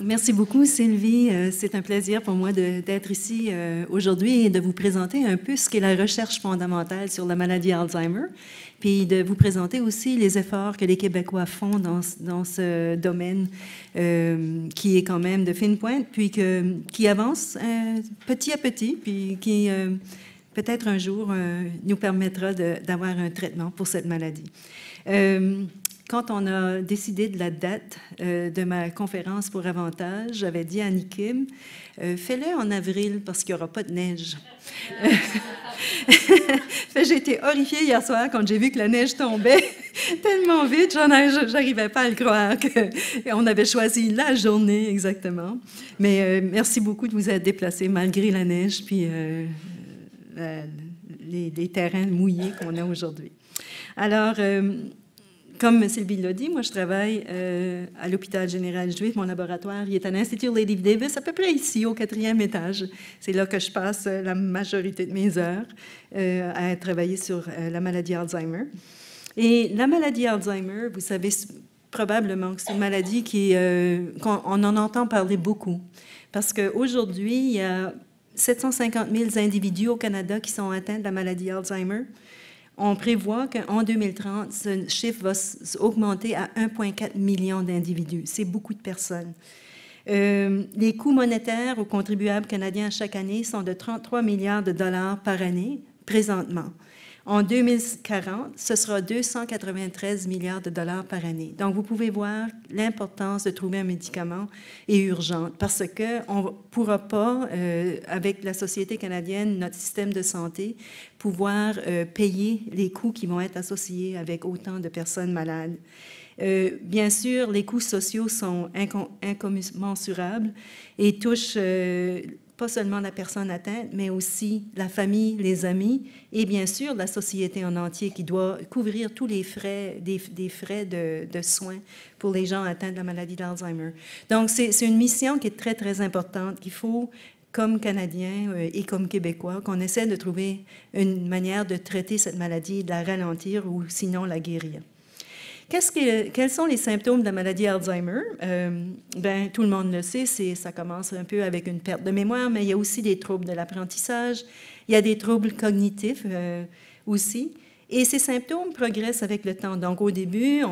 Merci beaucoup, Sylvie. C'est un plaisir pour moi d'être ici aujourd'hui et de vous présenter un peu ce qu'est la recherche fondamentale sur la maladie Alzheimer, puis de vous présenter aussi les efforts que les Québécois font dans ce domaine qui est quand même de fine pointe, puis qui avance petit à petit, puis qui peut-être un jour nous permettra d'avoir un traitement pour cette maladie. Quand on a décidé de la date de ma conférence pour Avantage, j'avais dit à Nikim, fais-le en avril parce qu'il n'y aura pas de neige. J'ai été horrifiée hier soir quand j'ai vu que la neige tombait tellement vite, je n'arrivais pas à le croire. On avait choisi la journée exactement. Mais merci beaucoup de vous être déplacés malgré la neige puis les terrains mouillés qu'on a aujourd'hui. Alors, comme Sylvie l'a dit, moi, je travaille à l'hôpital général juif. Mon laboratoire, il est à l'Institut Lady Davis, à peu près ici, au 4e étage. C'est là que je passe la majorité de mes heures à travailler sur la maladie Alzheimer. Et la maladie Alzheimer, vous savez probablement que c'est une maladie qu'on en entend parler beaucoup. Parce qu'aujourd'hui, il y a 750 000 individus au Canada qui sont atteints de la maladie Alzheimer. On prévoit qu'en 2030, ce chiffre va augmenter à 1,4 million d'individus. C'est beaucoup de personnes. Les coûts monétaires aux contribuables canadiens chaque année sont de 33 milliards de dollars par année, présentement. En 2040, ce sera 293 milliards de dollars par année. Donc, vous pouvez voir l'importance de trouver un médicament est urgente parce qu'on ne pourra pas, avec la Société canadienne, notre système de santé, pouvoir payer les coûts qui vont être associés avec autant de personnes malades. Bien sûr, les coûts sociaux sont incommensurables et touchent pas seulement la personne atteinte, mais aussi la famille, les amis et bien sûr la société en entier qui doit couvrir tous les frais, des frais de soins pour les gens atteints de la maladie d'Alzheimer. Donc, c'est une mission qui est très, très importante, qu'il faut, comme Canadiens et comme Québécois, qu'on essaie de trouver une manière de traiter cette maladie, de la ralentir ou sinon la guérir. Quels sont les symptômes de la maladie Alzheimer? Tout le monde le sait, ça commence un peu avec une perte de mémoire, mais il y a aussi des troubles de l'apprentissage, il y a des troubles cognitifs aussi, et ces symptômes progressent avec le temps. Donc, au début,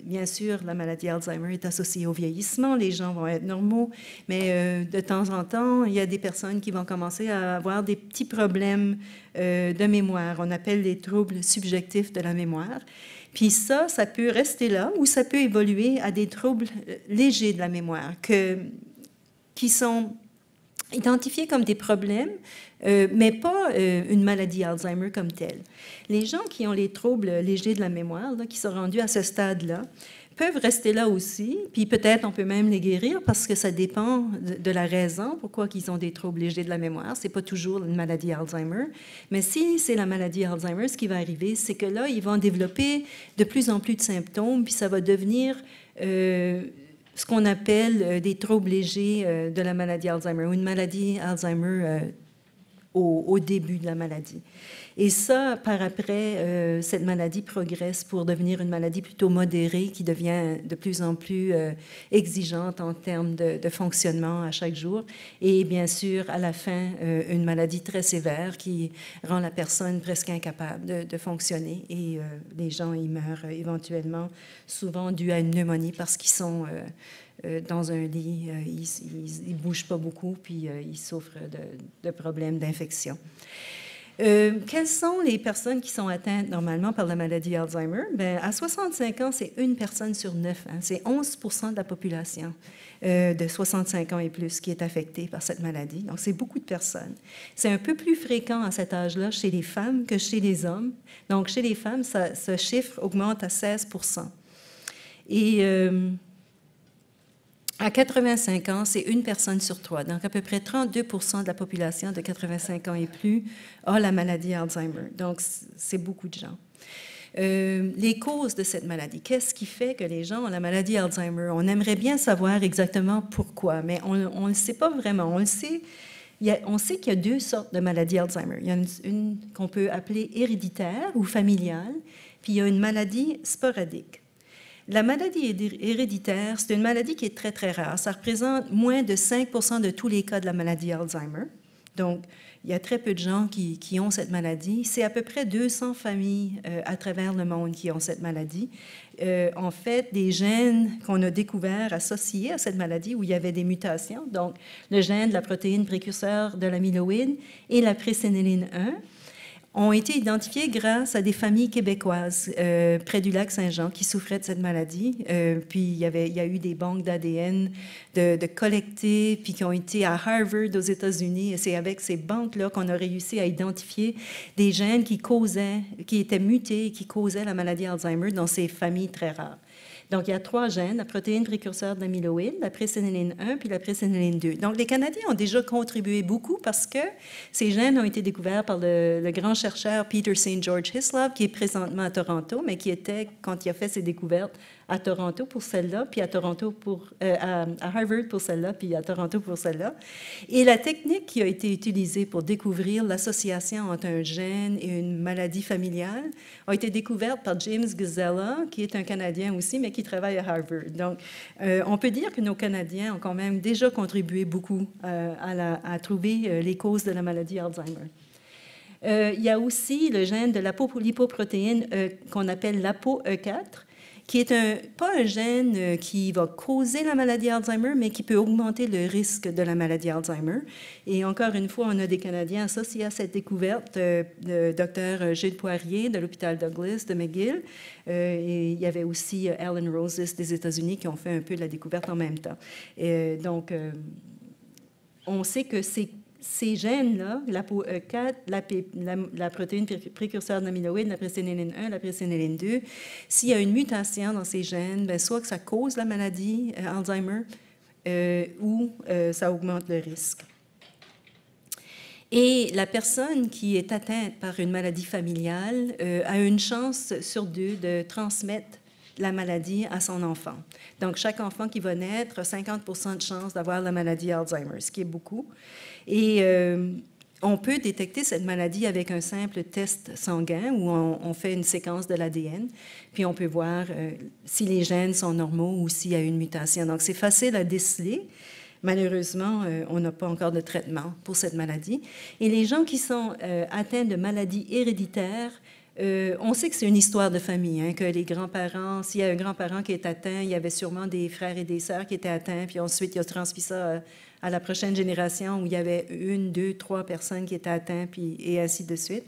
bien sûr, la maladie Alzheimer est associée au vieillissement, les gens vont être normaux, mais de temps en temps, il y a des personnes qui vont commencer à avoir des petits problèmes de mémoire. On appelle les troubles subjectifs de la mémoire. Puis ça peut rester là ou ça peut évoluer à des troubles légers de la mémoire qui sont identifiés comme des problèmes, mais pas une maladie Alzheimer comme telle. Les gens qui ont les troubles légers de la mémoire, là, qui sont rendus à ce stade-là, peuvent rester là aussi, puis peut-être on peut même les guérir parce que ça dépend de la raison pourquoi ils ont des troubles légers de la mémoire. C'est pas toujours une maladie Alzheimer, mais si c'est la maladie Alzheimer, ce qui va arriver, c'est que là, ils vont développer de plus en plus de symptômes, puis ça va devenir ce qu'on appelle des troubles légers de la maladie Alzheimer, ou une maladie Alzheimer au début de la maladie. Et ça, par après, cette maladie progresse pour devenir une maladie plutôt modérée qui devient de plus en plus exigeante en termes de fonctionnement à chaque jour. Et bien sûr, à la fin, une maladie très sévère qui rend la personne presque incapable de fonctionner. Et les gens y meurent éventuellement, souvent dû à une pneumonie parce qu'ils sont dans un lit, ils ne bougent pas beaucoup, puis ils souffrent de problèmes d'infection. Quelles sont les personnes qui sont atteintes normalement par la maladie Alzheimer? À 65 ans, c'est 1 personne sur 9. Hein, c'est 11 % de la population de 65 ans et plus qui est affectée par cette maladie. Donc, c'est beaucoup de personnes. C'est un peu plus fréquent à cet âge-là chez les femmes que chez les hommes. Donc, chez les femmes, ce chiffre augmente à 16 %. Et à 85 ans, c'est 1 personne sur 3. Donc, à peu près 32 % de la population de 85 ans et plus a la maladie Alzheimer. Donc, c'est beaucoup de gens. Les causes de cette maladie. Qu'est-ce qui fait que les gens ont la maladie Alzheimer? On aimerait bien savoir exactement pourquoi, mais on ne le sait pas vraiment. On sait qu'il y a 2 sortes de maladies Alzheimer. Il y a une qu'on peut appeler héréditaire ou familiale, puis il y a une maladie sporadique. La maladie héréditaire, c'est une maladie qui est très, très rare. Ça représente moins de 5% de tous les cas de la maladie Alzheimer. Donc, il y a très peu de gens qui ont cette maladie. C'est à peu près 200 familles à travers le monde qui ont cette maladie. En fait, des gènes qu'on a découverts associés à cette maladie où il y avait des mutations, donc le gène de la protéine précurseur de l'amyloïde et la présénéline 1, ont été identifiés grâce à des familles québécoises près du lac Saint-Jean qui souffraient de cette maladie. Puis il y a eu des banques d'ADN de collectés, puis qui ont été à Harvard aux États-Unis. Et c'est avec ces banques-là qu'on a réussi à identifier des gènes qui étaient mutés et qui causaient la maladie Alzheimer dans ces familles très rares. Donc, il y a 3 gènes, la protéine précurseur de l'amyloïde, la présénéline 1 puis la présénéline 2. Donc, les Canadiens ont déjà contribué beaucoup parce que ces gènes ont été découverts par le grand chercheur Peter St. George Hislop, qui est présentement à Toronto, mais qui était, quand il a fait ses découvertes, à Toronto pour celle-là, puis à Harvard pour celle-là, puis à Toronto pour celle-là. Et la technique qui a été utilisée pour découvrir l'association entre un gène et une maladie familiale a été découverte par James Gazella, qui est un Canadien aussi, mais qui travaille à Harvard. Donc, on peut dire que nos Canadiens ont quand même déjà contribué beaucoup à trouver les causes de la maladie Alzheimer. Il y a aussi le gène de l'apolipoprotéine qu'on appelle l'ApoE4, qui est pas un gène qui va causer la maladie Alzheimer, mais qui peut augmenter le risque de la maladie Alzheimer. Et encore une fois, on a des Canadiens associés à cette découverte, le docteur Gilles Poirier de l'hôpital Douglas de McGill, et il y avait aussi Alan Roses des États-Unis qui ont fait un peu la découverte en même temps. Donc, on sait que ces gènes-là, l'ApoE4, la protéine précurseur d'amyloïde, la présénéline 1, la présénéline 2, s'il y a une mutation dans ces gènes, bien, soit que ça cause la maladie Alzheimer ou ça augmente le risque. Et la personne qui est atteinte par une maladie familiale a une chance sur 2 de transmettre la maladie à son enfant. Donc, chaque enfant qui va naître a 50% de chance d'avoir la maladie Alzheimer, ce qui est beaucoup. Et on peut détecter cette maladie avec un simple test sanguin où on fait une séquence de l'ADN, puis on peut voir si les gènes sont normaux ou s'il y a une mutation. Donc, c'est facile à déceler. Malheureusement, on n'a pas encore de traitement pour cette maladie. Et les gens qui sont atteints de maladies héréditaires, on sait que c'est une histoire de famille, hein, que les grands-parents, s'il y a un grand-parent qui est atteint, il y avait sûrement des frères et des sœurs qui étaient atteints, puis ensuite, il a transmis ça à la prochaine génération où il y avait 1, 2, 3 personnes qui étaient atteintes, puis, et ainsi de suite.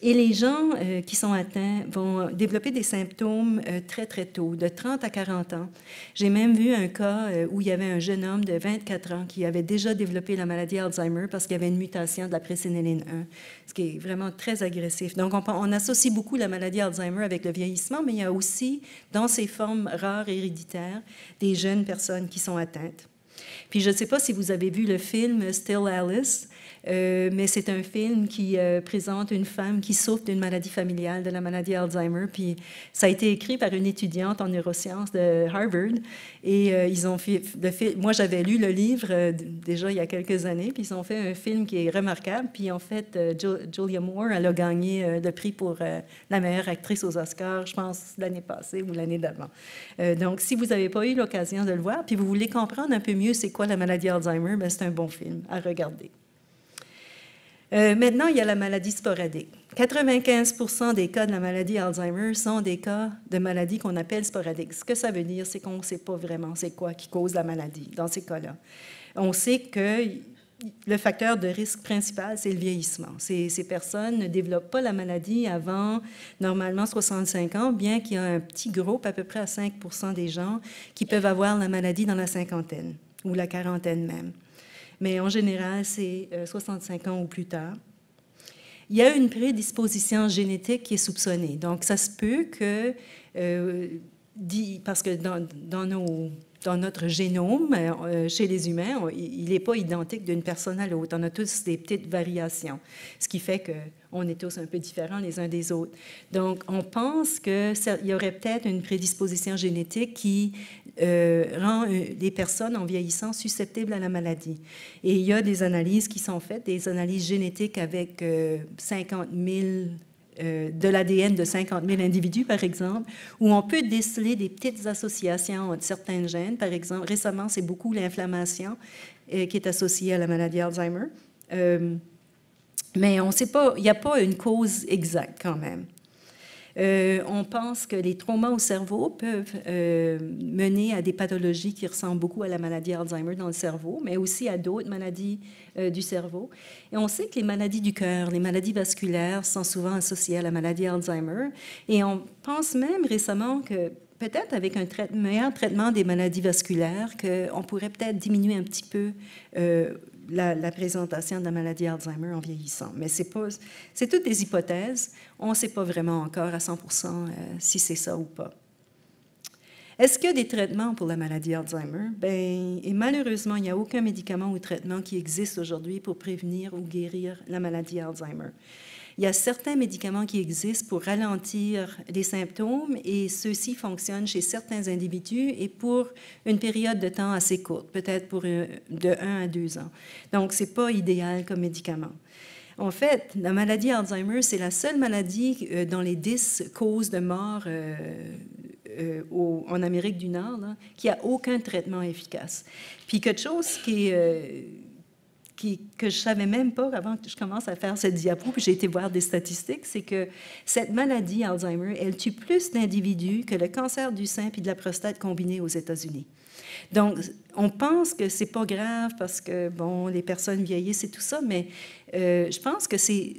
Et les gens qui sont atteints vont développer des symptômes très, très tôt, de 30 à 40 ans. J'ai même vu un cas où il y avait un jeune homme de 24 ans qui avait déjà développé la maladie Alzheimer parce qu'il y avait une mutation de la présénéline 1, ce qui est vraiment très agressif. Donc, on associe beaucoup la maladie Alzheimer avec le vieillissement, mais il y a aussi, dans ces formes rares et héréditaires, des jeunes personnes qui sont atteintes. Puis je ne sais pas si vous avez vu le film Still Alice, mais c'est un film qui présente une femme qui souffre d'une maladie familiale, de la maladie Alzheimer. Puis ça a été écrit par une étudiante en neurosciences de Harvard. Et ils ont fait le film. Moi, j'avais lu le livre déjà il y a quelques années, puis ils ont fait un film qui est remarquable. Puis en fait, Julia Moore, elle a gagné le prix pour la meilleure actrice aux Oscars, je pense, l'année passée ou l'année d'avant. Donc, si vous n'avez pas eu l'occasion de le voir, puis vous voulez comprendre un peu mieux c'est quoi la maladie Alzheimer, bien, c'est un bon film à regarder. Maintenant, il y a la maladie sporadique. 95% des cas de la maladie Alzheimer sont des cas de maladie qu'on appelle sporadiques. Ce que ça veut dire, c'est qu'on ne sait pas vraiment c'est quoi qui cause la maladie dans ces cas-là. On sait que le facteur de risque principal, c'est le vieillissement. Ces personnes ne développent pas la maladie avant, normalement, 65 ans, bien qu'il y ait un petit groupe, à peu près à 5% des gens, qui peuvent avoir la maladie dans la cinquantaine ou la quarantaine même. Mais en général, c'est 65 ans ou plus tard. Il y a une prédisposition génétique qui est soupçonnée. Donc, ça se peut que, parce que dans notre génome, chez les humains, il n'est pas identique d'une personne à l'autre. On a tous des petites variations, ce qui fait qu'on est tous un peu différents les uns des autres. Donc, on pense qu'il y aurait peut-être une prédisposition génétique qui rend les personnes en vieillissant susceptibles à la maladie. Et il y a des analyses qui sont faites, des analyses génétiques avec 50 000 de l'ADN de 50 000 individus, par exemple, où on peut déceler des petites associations entre certains gènes. Par exemple, récemment, c'est beaucoup l'inflammation qui est associée à la maladie Alzheimer. Mais on ne sait pas, il n'y a pas une cause exacte quand même. On pense que les traumas au cerveau peuvent mener à des pathologies qui ressemblent beaucoup à la maladie Alzheimer dans le cerveau, mais aussi à d'autres maladies du cerveau. Et on sait que les maladies du cœur, les maladies vasculaires sont souvent associées à la maladie Alzheimer. Et on pense même récemment que peut-être avec un meilleur traitement des maladies vasculaires, qu'on pourrait peut-être diminuer un petit peu la présentation de la maladie Alzheimer en vieillissant. Mais c'est toutes des hypothèses. On ne sait pas vraiment encore à 100% si c'est ça ou pas. Est-ce qu'il y a des traitements pour la maladie Alzheimer? Bien, et malheureusement, il n'y a aucun médicament ou traitement qui existe aujourd'hui pour prévenir ou guérir la maladie Alzheimer. Il y a certains médicaments qui existent pour ralentir les symptômes et ceux-ci fonctionnent chez certains individus et pour une période de temps assez courte, peut-être de 1 à 2 ans. Donc, ce n'est pas idéal comme médicament. En fait, la maladie Alzheimer, c'est la seule maladie dans les 10 causes de mort en Amérique du Nord là, qui n'a aucun traitement efficace. Puis quelque chose que je ne savais même pas avant que je commence à faire cette diapo, puis j'ai été voir des statistiques, c'est que cette maladie Alzheimer, elle tue plus d'individus que le cancer du sein puis de la prostate combiné aux États-Unis. Donc, on pense que c'est pas grave parce que, bon, les personnes vieillissent et tout ça, mais je pense que c'est...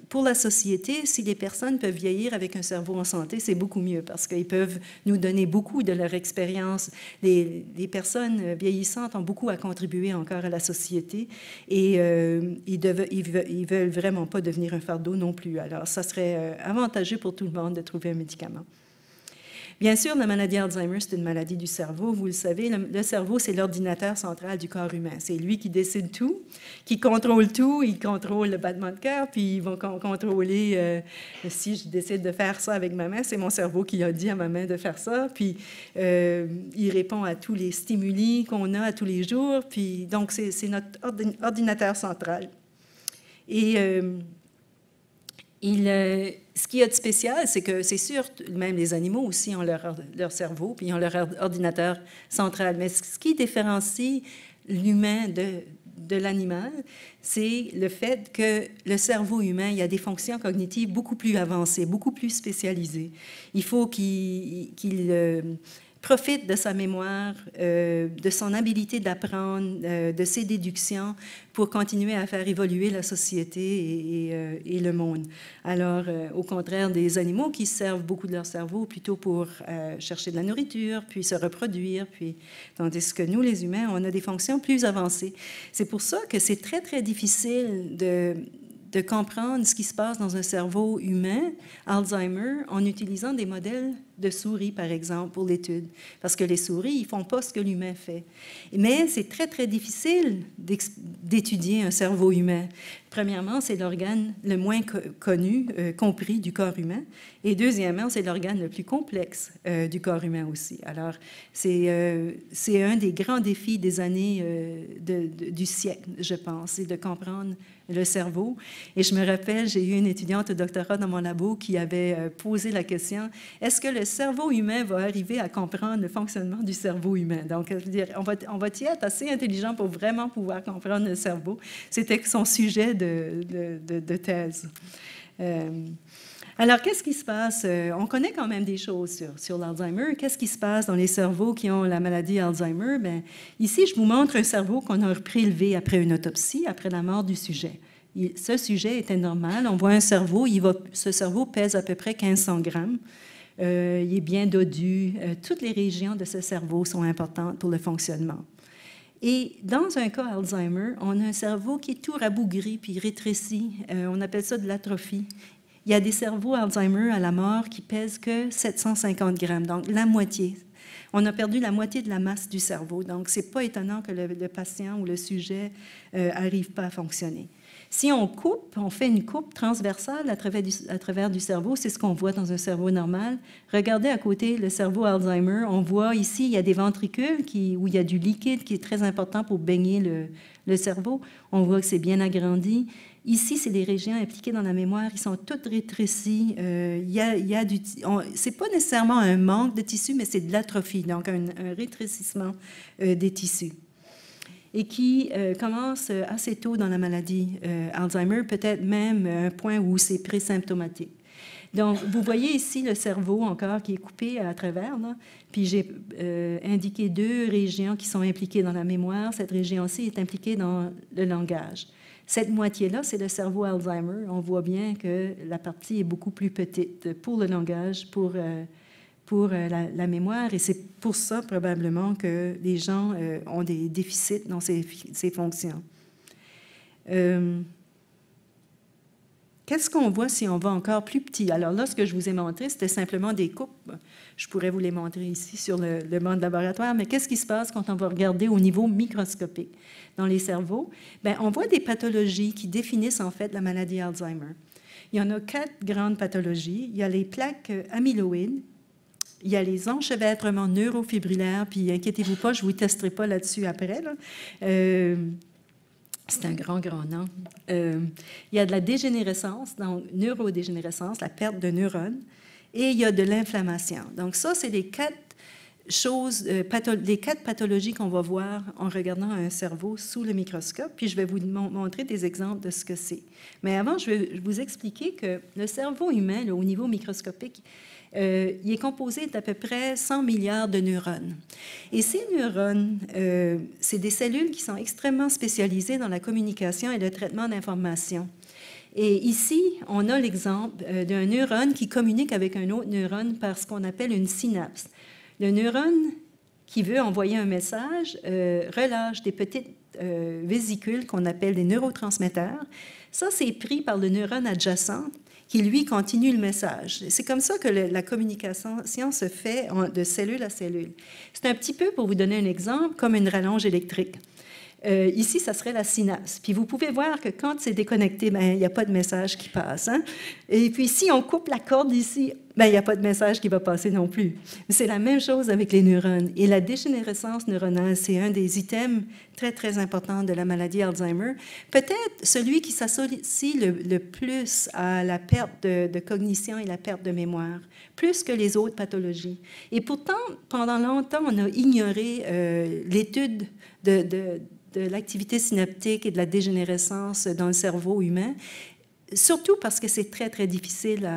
Pour la société, si les personnes peuvent vieillir avec un cerveau en santé, c'est beaucoup mieux parce qu'ils peuvent nous donner beaucoup de leur expérience. Les personnes vieillissantes ont beaucoup à contribuer encore à la société et ils veulent vraiment pas devenir un fardeau non plus. Alors, ça serait avantageux pour tout le monde de trouver un médicament. Bien sûr, la maladie Alzheimer, c'est une maladie du cerveau. Vous le savez, le cerveau, c'est l'ordinateur central du corps humain. C'est lui qui décide tout, qui contrôle tout. Il contrôle le battement de cœur, puis il va contrôler si je décide de faire ça avec ma main, c'est mon cerveau qui a dit à ma main de faire ça. Puis il répond à tous les stimuli qu'on a tous les jours. Puis donc, c'est notre ordinateur central. Et ce qu'il y a de spécial, c'est que c'est sûr, même les animaux aussi ont leur cerveau, puis ils ont leur ordinateur central. Mais ce qui différencie l'humain de l'animal, c'est le fait que le cerveau humain, il y a des fonctions cognitives beaucoup plus avancées, beaucoup plus spécialisées. Il faut qu'il profite de sa mémoire, de son habilité d'apprendre, de ses déductions pour continuer à faire évoluer la société et le monde. Alors, au contraire des animaux qui servent beaucoup de leur cerveau plutôt pour chercher de la nourriture, puis se reproduire, tandis que nous, les humains, on a des fonctions plus avancées. C'est pour ça que c'est très, très difficile de comprendre ce qui se passe dans un cerveau humain, Alzheimer, en utilisant des modèles de souris, par exemple, pour l'étude. Parce que les souris, ils ne font pas ce que l'humain fait. Mais c'est très, très difficile d'étudier un cerveau humain. Premièrement, c'est l'organe le moins connu, compris du corps humain. Et deuxièmement, c'est l'organe le plus complexe du corps humain aussi. Alors, c'est un des grands défis des années du siècle, je pense, c'est de comprendre le cerveau. Et je me rappelle, j'ai eu une étudiante au doctorat dans mon labo qui avait posé la question, est-ce que le cerveau humain va arriver à comprendre le fonctionnement du cerveau humain? Donc, je veux dire, on va y être assez intelligent pour vraiment pouvoir comprendre le cerveau. C'était son sujet de thèse. Alors, qu'est-ce qui se passe? On connaît quand même des choses sur l'Alzheimer. Qu'est-ce qui se passe dans les cerveaux qui ont la maladie Alzheimer? Bien, ici, je vous montre un cerveau qu'on a prélevé après une autopsie, après la mort du sujet. Ce sujet était normal. On voit un cerveau. Ce cerveau pèse à peu près 1500 grammes. Il est bien dodu. Toutes les régions de ce cerveau sont importantes pour le fonctionnement. Et dans un cas Alzheimer, on a un cerveau qui est tout rabougri puis rétréci. On appelle ça de l'atrophie. Il y a des cerveaux Alzheimer à la mort qui pèsent que 750 grammes, donc la moitié. On a perdu la moitié de la masse du cerveau, donc ce n'est pas étonnant que le patient ou le sujet n'arrive pas à fonctionner. Si on coupe, on fait une coupe transversale à travers du cerveau, c'est ce qu'on voit dans un cerveau normal. Regardez à côté le cerveau Alzheimer, on voit ici, il y a des ventricules où il y a du liquide qui est très important pour baigner le cerveau. On voit que c'est bien agrandi. Ici, c'est des régions impliquées dans la mémoire, ils sont toutes rétrécies. C'est pas nécessairement un manque de tissu, mais c'est de l'atrophie, donc un rétrécissement des tissus. Et qui commence assez tôt dans la maladie Alzheimer, peut-être même un point où c'est présymptomatique. Donc, vous voyez ici le cerveau encore qui est coupé à travers, là. Puis j'ai indiqué 2 régions qui sont impliquées dans la mémoire. Cette région-ci est impliquée dans le langage. Cette moitié-là, c'est le cerveau Alzheimer. On voit bien que la partie est beaucoup plus petite pour le langage, pour la mémoire, et c'est pour ça probablement que les gens ont des déficits dans ces fonctions. Qu'est-ce qu'on voit si on va encore plus petit? Alors là, ce que je vous ai montré, c'était simplement des coupes. Je pourrais vous les montrer ici sur le banc de laboratoire, mais qu'est-ce qui se passe quand on va regarder au niveau microscopique dans les cerveaux? Bien, on voit des pathologies qui définissent en fait la maladie Alzheimer. Il y en a 4 grandes pathologies. Il y a les plaques amyloïdes, il y a les enchevêtrements neurofibrillaires, puis inquiétez-vous pas, je ne vous testerai pas là-dessus après. Là. C'est un grand nom. Il y a de la dégénérescence, donc neurodégénérescence, la perte de neurones, et il y a de l'inflammation. Donc ça, c'est les 4 choses, les 4 pathologies qu'on va voir en regardant un cerveau sous le microscope, puis je vais vous montrer des exemples de ce que c'est. Mais avant, je vais vous expliquer que le cerveau humain, là, au niveau microscopique, il est composé d'à peu près 100 milliards de neurones. Et ces neurones, c'est des cellules qui sont extrêmement spécialisées dans la communication et le traitement d'informations. Et ici, on a l'exemple d'un neurone qui communique avec un autre neurone par ce qu'on appelle une synapse. Le neurone qui veut envoyer un message relâche des petites vésicules qu'on appelle des neurotransmetteurs. Ça, c'est pris par le neurone adjacent qui, lui, continue le message. C'est comme ça que la communication se fait de cellule à cellule. C'est un petit peu, pour vous donner un exemple, comme une rallonge électrique. Ici, ça serait la synapse. Puis vous pouvez voir que quand c'est déconnecté, bien, il n'y a pas de message qui passe. Hein? Et puis si on coupe la corde ici, bien, il n'y a pas de message qui va passer non plus. C'est la même chose avec les neurones. Et la dégénérescence neuronale, c'est un des items très, très importants de la maladie Alzheimer. Peut-être celui qui s'associe le plus à la perte de cognition et la perte de mémoire, plus que les autres pathologies. Et pourtant, pendant longtemps, on a ignoré l'étude de l'activité synaptique et de la dégénérescence dans le cerveau humain, surtout parce que c'est très, très difficile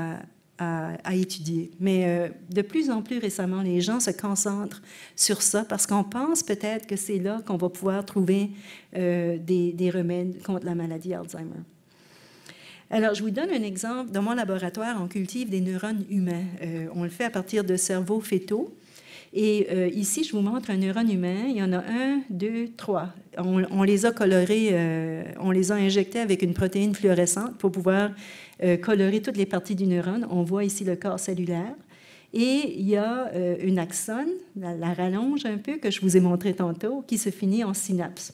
à étudier. Mais de plus en plus récemment, les gens se concentrent sur ça parce qu'on pense peut-être que c'est là qu'on va pouvoir trouver des remèdes contre la maladie Alzheimer. Alors, je vous donne un exemple. Dans mon laboratoire, on cultive des neurones humains. On le fait à partir de cerveaux fœtaux. Et ici, je vous montre un neurone humain. Il y en a 1, 2, 3. On les a colorés, on les a injectés avec une protéine fluorescente pour pouvoir colorer toutes les parties du neurone. On voit ici le corps cellulaire. Et il y a une axone, la rallonge un peu, que je vous ai montré tantôt, qui se finit en synapse.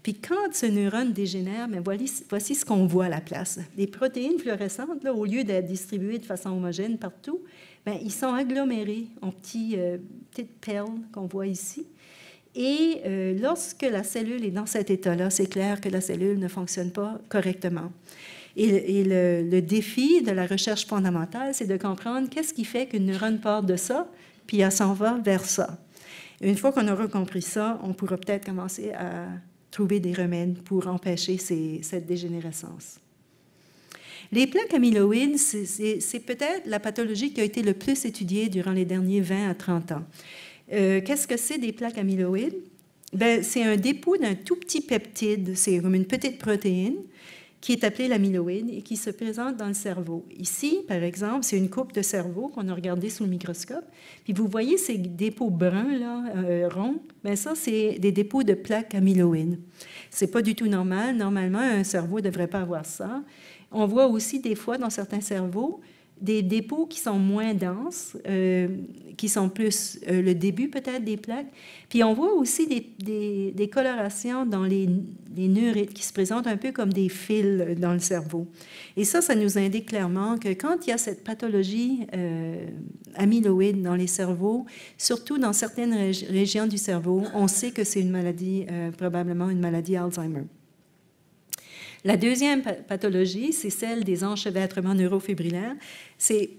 Puis quand ce neurone dégénère, bien, voici ce qu'on voit à la place. Les protéines fluorescentes, là, au lieu d'être distribuées de façon homogène partout, bien, ils sont agglomérés en petites perles qu'on voit ici. Et lorsque la cellule est dans cet état-là, c'est clair que la cellule ne fonctionne pas correctement. Et le défi de la recherche fondamentale, c'est de comprendre qu'est-ce qui fait qu'une neurone part de ça, puis elle s'en va vers ça. Une fois qu'on aura compris ça, on pourra peut-être commencer à trouver des remèdes pour empêcher cette dégénérescence. Les plaques amyloïdes, c'est peut-être la pathologie qui a été le plus étudiée durant les derniers 20 à 30 ans. Qu'est-ce que c'est des plaques amyloïdes? Bien, c'est un dépôt d'un tout petit peptide, c'est comme une petite protéine, qui est appelée l'amyloïde et qui se présente dans le cerveau. Ici, par exemple, c'est une coupe de cerveau qu'on a regardée sous le microscope. Puis vous voyez ces dépôts bruns, là, ronds, bien ça, c'est des dépôts de plaques amyloïdes. C'est pas du tout normal. Normalement, un cerveau ne devrait pas avoir ça. On voit aussi des fois dans certains cerveaux des dépôts qui sont moins denses, qui sont plus le début peut-être des plaques. Puis on voit aussi des colorations dans les neurites qui se présentent un peu comme des fils dans le cerveau. Et ça nous indique clairement que quand il y a cette pathologie amyloïde dans les cerveaux, surtout dans certaines régions du cerveau, on sait que c'est une maladie, probablement une maladie Alzheimer. La deuxième pathologie, c'est celle des enchevêtrements neurofibrillaires. C'est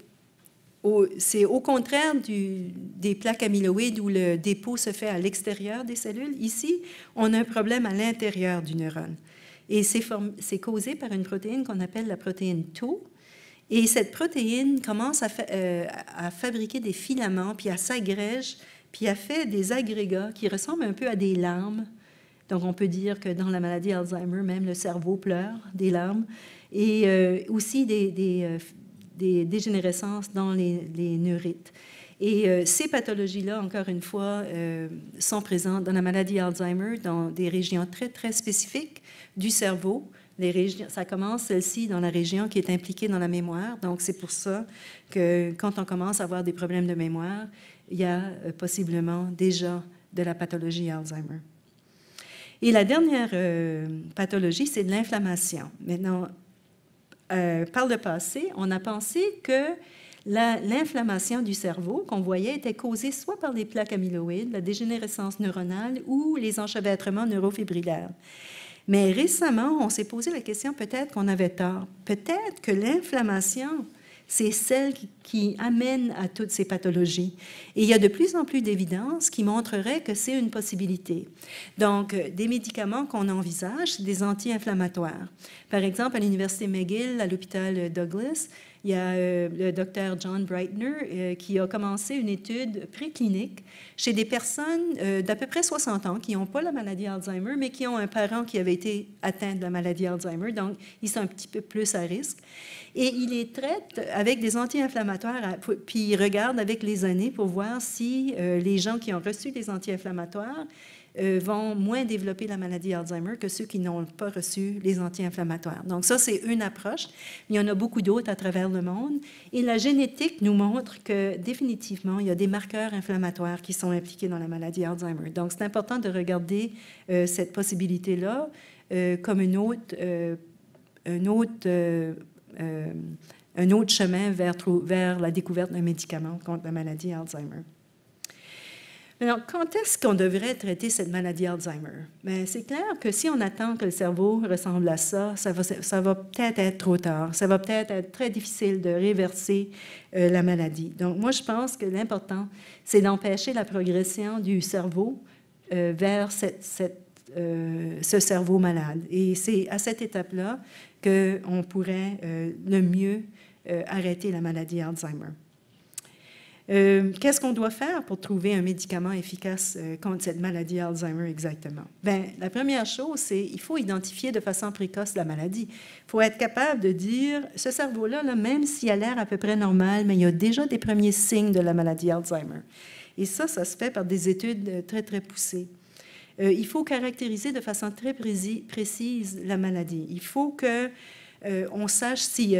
au contraire des plaques amyloïdes où le dépôt se fait à l'extérieur des cellules. Ici, on a un problème à l'intérieur du neurone. Et c'est causé par une protéine qu'on appelle la protéine Tau. Et cette protéine commence à fabriquer des filaments, puis elle s'agrège, puis elle fait des agrégats qui ressemblent un peu à des larmes. Donc, on peut dire que dans la maladie Alzheimer, même le cerveau pleure des larmes. Et aussi des dégénérescences dans les neurites. Et ces pathologies-là, encore une fois, sont présentes dans la maladie Alzheimer dans des régions très, très spécifiques du cerveau. Ça commence, celle-ci, dans la région qui est impliquée dans la mémoire. Donc, c'est pour ça que quand on commence à avoir des problèmes de mémoire, il y a possiblement déjà de la pathologie Alzheimer. Et la dernière pathologie, c'est de l'inflammation. Maintenant, par le passé, on a pensé que l'inflammation du cerveau qu'on voyait était causée soit par les plaques amyloïdes, la dégénérescence neuronale ou les enchevêtrements neurofibrillaires. Mais récemment, on s'est posé la question, peut-être qu'on avait tort. Peut-être que l'inflammation, c'est celle qui amène à toutes ces pathologies. Et il y a de plus en plus d'évidence qui montrerait que c'est une possibilité. Donc, des médicaments qu'on envisage, c'est des anti-inflammatoires. Par exemple, à l'Université McGill, à l'hôpital Douglas, il y a le docteur John Breitner qui a commencé une étude préclinique chez des personnes d'à peu près 60 ans qui n'ont pas la maladie Alzheimer, mais qui ont un parent qui avait été atteint de la maladie Alzheimer, donc ils sont un petit peu plus à risque. Et il les traite avec des anti-inflammatoires, puis il regarde avec les années pour voir si les gens qui ont reçu des anti-inflammatoires vont moins développer la maladie Alzheimer que ceux qui n'ont pas reçu les anti-inflammatoires. Donc ça, c'est une approche. Il y en a beaucoup d'autres à travers le monde. Et la génétique nous montre que définitivement, il y a des marqueurs inflammatoires qui sont impliqués dans la maladie Alzheimer. Donc c'est important de regarder cette possibilité-là comme un autre chemin vers la découverte d'un médicament contre la maladie Alzheimer. Alors, quand est-ce qu'on devrait traiter cette maladie Alzheimer? Bien, c'est clair que si on attend que le cerveau ressemble à ça, ça va peut-être être trop tard. Ça va peut-être être très difficile de réverser la maladie. Donc, moi, je pense que l'important, c'est d'empêcher la progression du cerveau vers ce cerveau malade. Et c'est à cette étape-là qu'on pourrait le mieux arrêter la maladie Alzheimer. Qu'est-ce qu'on doit faire pour trouver un médicament efficace contre cette maladie Alzheimer exactement? Bien, la première chose, c'est qu'il faut identifier de façon précoce la maladie. Il faut être capable de dire, ce cerveau-là, même s'il a l'air à peu près normal, mais il y a déjà des premiers signes de la maladie Alzheimer. Et ça se fait par des études très, très poussées. Il faut caractériser de façon très précise la maladie. Il faut que on sache si,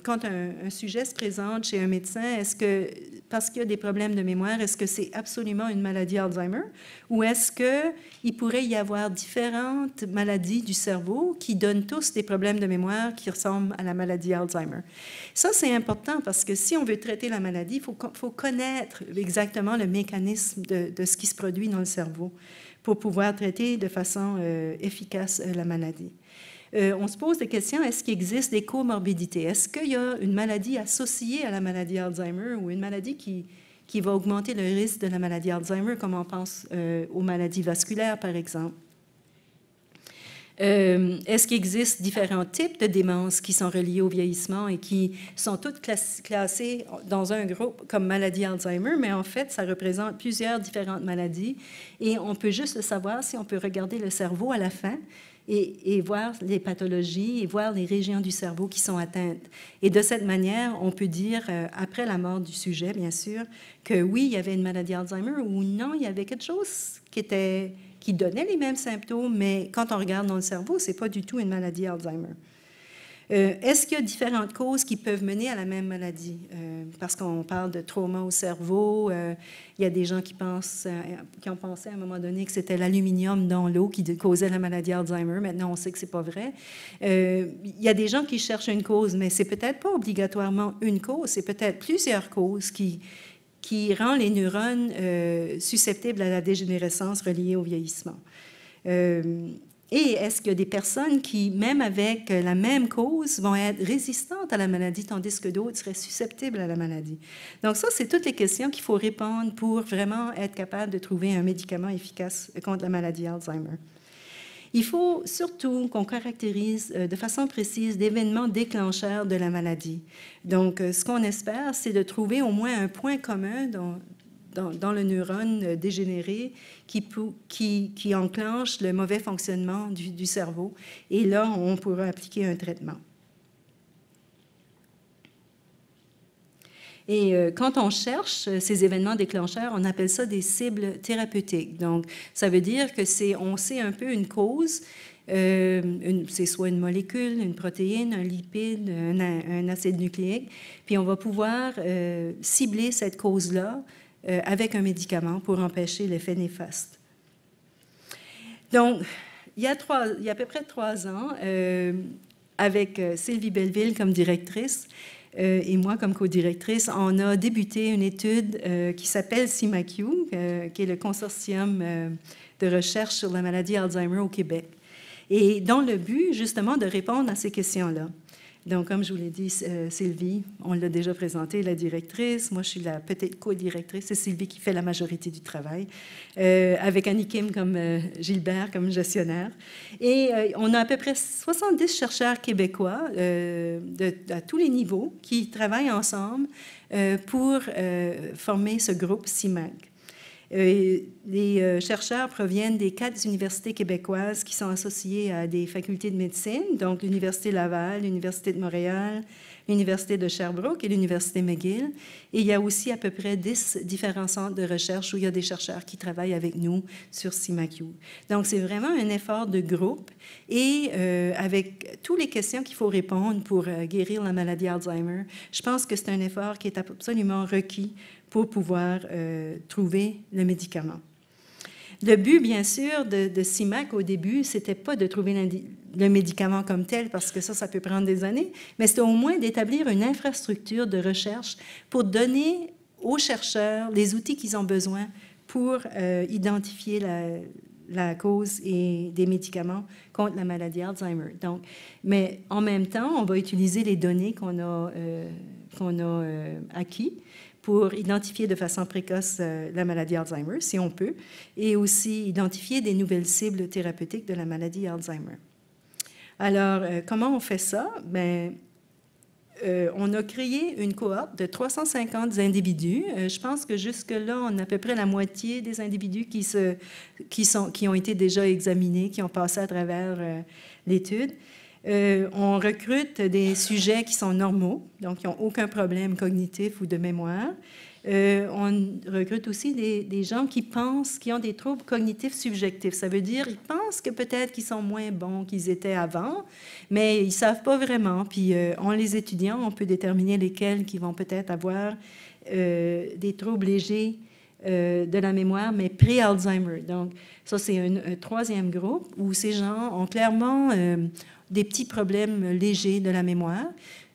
quand un sujet se présente chez un médecin, est-ce que, parce qu'il y a des problèmes de mémoire, est-ce que c'est absolument une maladie Alzheimer ou est-ce qu'il pourrait y avoir différentes maladies du cerveau qui donnent tous des problèmes de mémoire qui ressemblent à la maladie Alzheimer? Ça, c'est important parce que si on veut traiter la maladie, il faut connaître exactement le mécanisme de ce qui se produit dans le cerveau pour pouvoir traiter de façon efficace la maladie. On se pose des questions, est-ce qu'il existe des comorbidités? Est-ce qu'il y a une maladie associée à la maladie Alzheimer ou une maladie qui va augmenter le risque de la maladie Alzheimer, comme on pense aux maladies vasculaires, par exemple? Est-ce qu'il existe différents types de démence qui sont reliés au vieillissement et qui sont toutes classées dans un groupe comme maladie Alzheimer, mais en fait, ça représente plusieurs différentes maladies et on peut juste le savoir si on peut regarder le cerveau à la fin et voir les pathologies et voir les régions du cerveau qui sont atteintes. Et de cette manière, on peut dire, après la mort du sujet, bien sûr, que oui, il y avait une maladie Alzheimer ou non, il y avait quelque chose qui donnait les mêmes symptômes, mais quand on regarde dans le cerveau, ce n'est pas du tout une maladie Alzheimer. Est-ce qu'il y a différentes causes qui peuvent mener à la même maladie? Parce qu'on parle de trauma au cerveau, il y a des gens qui ont pensé à un moment donné que c'était l'aluminium dans l'eau qui causait la maladie Alzheimer. Maintenant, on sait que ce n'est pas vrai. Il y a des gens qui cherchent une cause, mais ce n'est peut-être pas obligatoirement une cause, c'est peut-être plusieurs causes qui rend les neurones susceptibles à la dégénérescence reliée au vieillissement. Et est-ce qu'il y a des personnes qui, même avec la même cause, vont être résistantes à la maladie, tandis que d'autres seraient susceptibles à la maladie? Donc ça, c'est toutes les questions qu'il faut répondre pour vraiment être capable de trouver un médicament efficace contre la maladie Alzheimer. Il faut surtout qu'on caractérise de façon précise l'événement déclencheur de la maladie. Donc, ce qu'on espère, c'est de trouver au moins un point commun dans le neurone dégénéré qui enclenche le mauvais fonctionnement du cerveau. Et là, on pourra appliquer un traitement. Et quand on cherche ces événements déclencheurs, on appelle ça des cibles thérapeutiques. Donc, ça veut dire que on sait un peu une cause, c'est soit une molécule, une protéine, un lipide, un acide nucléique, puis on va pouvoir cibler cette cause-là avec un médicament pour empêcher l'effet néfaste. Donc, il y a à peu près 3 ans, avec Sylvie Belleville comme directrice et moi comme co-directrice, on a débuté une étude qui s'appelle CIMAQ, qui est le consortium de recherche sur la maladie Alzheimer au Québec, et dans le but, justement, de répondre à ces questions-là. Donc, comme je vous l'ai dit, Sylvie, on l'a déjà présenté, la directrice. Moi, je suis la petite co-directrice. C'est Sylvie qui fait la majorité du travail, avec Annie Kim comme Gilbert comme gestionnaire. Et on a à peu près 70 chercheurs québécois à tous les niveaux qui travaillent ensemble pour former ce groupe CIMAQ. Les chercheurs proviennent des 4 universités québécoises qui sont associées à des facultés de médecine, donc l'Université Laval, l'Université de Montréal, l'Université de Sherbrooke et l'Université McGill. Et il y a aussi à peu près 10 différents centres de recherche où il y a des chercheurs qui travaillent avec nous sur CIMAQ. Donc, c'est vraiment un effort de groupe et avec toutes les questions qu'il faut répondre pour guérir la maladie Alzheimer, je pense que c'est un effort qui est absolument requis pour pouvoir trouver le médicament. Le but, bien sûr, de CIMAQ au début, c'était pas de trouver le médicament comme tel, parce que ça peut prendre des années, mais c'était au moins d'établir une infrastructure de recherche pour donner aux chercheurs les outils qu'ils ont besoin pour identifier la cause et des médicaments contre la maladie Alzheimer. Donc, mais en même temps, on va utiliser les données qu'on a acquises pour identifier de façon précoce la maladie Alzheimer, si on peut, et aussi identifier des nouvelles cibles thérapeutiques de la maladie Alzheimer. Alors, comment on fait ça? Bien, on a créé une cohorte de 350 individus. Je pense que jusque-là, on a à peu près la moitié des individus qui ont été déjà examinés, qui ont passé à travers l'étude. On recrute des sujets qui sont normaux, donc qui n'ont aucun problème cognitif ou de mémoire. On recrute aussi des gens qui pensent qu'ils ont des troubles cognitifs subjectifs. Ça veut dire qu'ils pensent que peut-être qu'ils sont moins bons qu'ils étaient avant, mais ils ne savent pas vraiment. Puis en les étudiant, on peut déterminer lesquels qui vont peut-être avoir des troubles légers de la mémoire, mais pré-Alzheimer. Donc, ça, c'est un troisième groupe où ces gens ont clairement des petits problèmes légers de la mémoire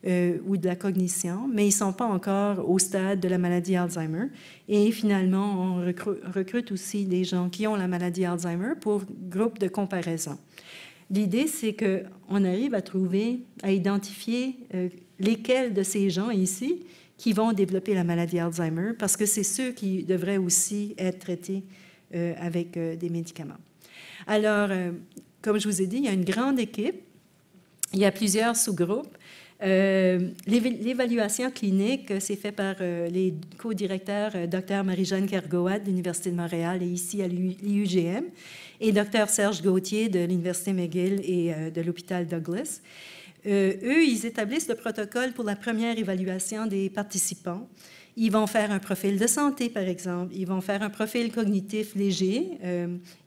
ou de la cognition, mais ils ne sont pas encore au stade de la maladie Alzheimer. Et finalement, on recrute aussi des gens qui ont la maladie Alzheimer pour groupe de comparaison. L'idée, c'est qu'on arrive à identifier lesquels de ces gens ici qui vont développer la maladie Alzheimer, parce que c'est ceux qui devraient aussi être traités avec des médicaments. Alors, comme je vous ai dit, il y a une grande équipe. Il y a plusieurs sous-groupes. L'évaluation clinique, c'est fait par les co-directeurs Dr. Marie-Jeanne Kergoat de l'Université de Montréal et ici à l'IUGM, et Dr. Serge Gauthier de l'Université McGill et de l'hôpital Douglas. Eux, ils établissent le protocole pour la première évaluation des participants. Ils vont faire un profil de santé, par exemple. Ils vont faire un profil cognitif léger.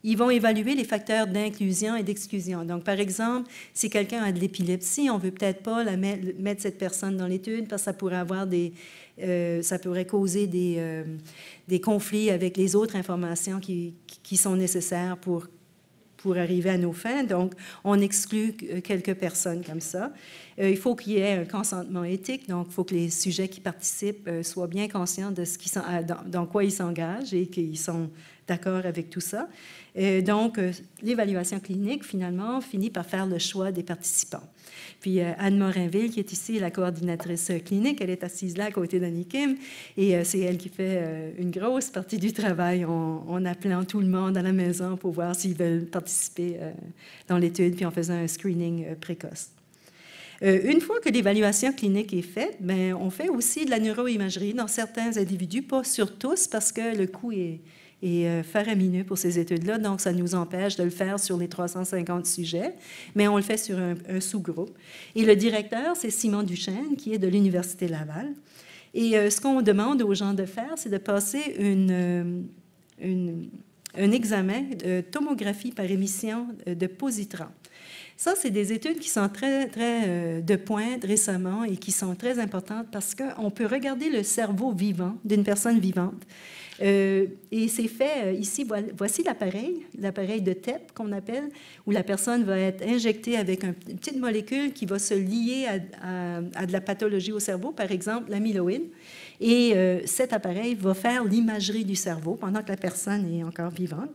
Ils vont évaluer les facteurs d'inclusion et d'exclusion. Donc, par exemple, si quelqu'un a de l'épilepsie, on ne veut peut-être pas mettre cette personne dans l'étude parce que ça pourrait avoir ça pourrait causer des conflits avec les autres informations qui sont nécessaires pour arriver à nos fins. Donc, on exclut quelques personnes comme ça. Il faut qu'il y ait un consentement éthique, donc il faut que les sujets qui participent soient bien conscients de dans quoi ils s'engagent et qu'ils sont d'accord avec tout ça. Donc, l'évaluation clinique, finalement, finit par faire le choix des participants. Puis Anne Morinville, qui est ici la coordinatrice clinique, elle est assise là à côté d'Annie Kim, et c'est elle qui fait une grosse partie du travail en appelant tout le monde à la maison pour voir s'ils veulent participer dans l'étude, puis en faisant un screening précoce. Une fois que l'évaluation clinique est faite, bien, on fait aussi de la neuroimagerie dans certains individus, pas sur tous, parce que le coût est faramineux pour ces études-là, donc ça nous empêche de le faire sur les 350 sujets, mais on le fait sur un sous-groupe. Et le directeur, c'est Simon Duchesne, qui est de l'Université Laval. Et ce qu'on demande aux gens de faire, c'est de passer un examen de tomographie par émission de positron. Ça, c'est des études qui sont très de pointe récemment et qui sont très importantes parce qu'on peut regarder le cerveau vivant d'une personne vivante. Et c'est fait ici, voici l'appareil de TEP qu'on appelle, où la personne va être injectée avec une petite molécule qui va se lier à de la pathologie au cerveau, par exemple l'amyloïde. Et cet appareil va faire l'imagerie du cerveau pendant que la personne est encore vivante.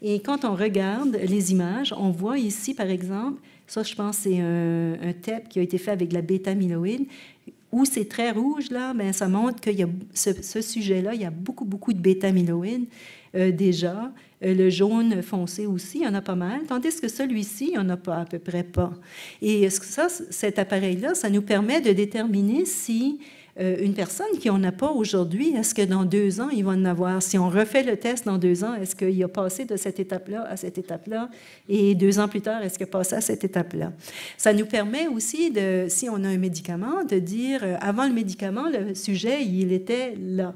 Et quand on regarde les images, on voit ici, par exemple, ça je pense c'est un TEP qui a été fait avec la bêta-amyloïde, où c'est très rouge, là, bien, ça montre qu'il y a ce sujet-là, il y a beaucoup de bêta-amyloïdes déjà. Le jaune foncé aussi, il y en a pas mal, tandis que celui-ci, il n'y en a pas, à peu près pas. Et ça, cet appareil-là, ça nous permet de déterminer si une personne qui n'en a pas aujourd'hui, est-ce que dans 2 ans, il va en avoir? Si on refait le test dans 2 ans, est-ce qu'il a passé de cette étape-là à cette étape-là? Et 2 ans plus tard, est-ce qu'il a passé à cette étape-là? Ça nous permet aussi, si on a un médicament, de dire, avant le médicament, le sujet, il était là.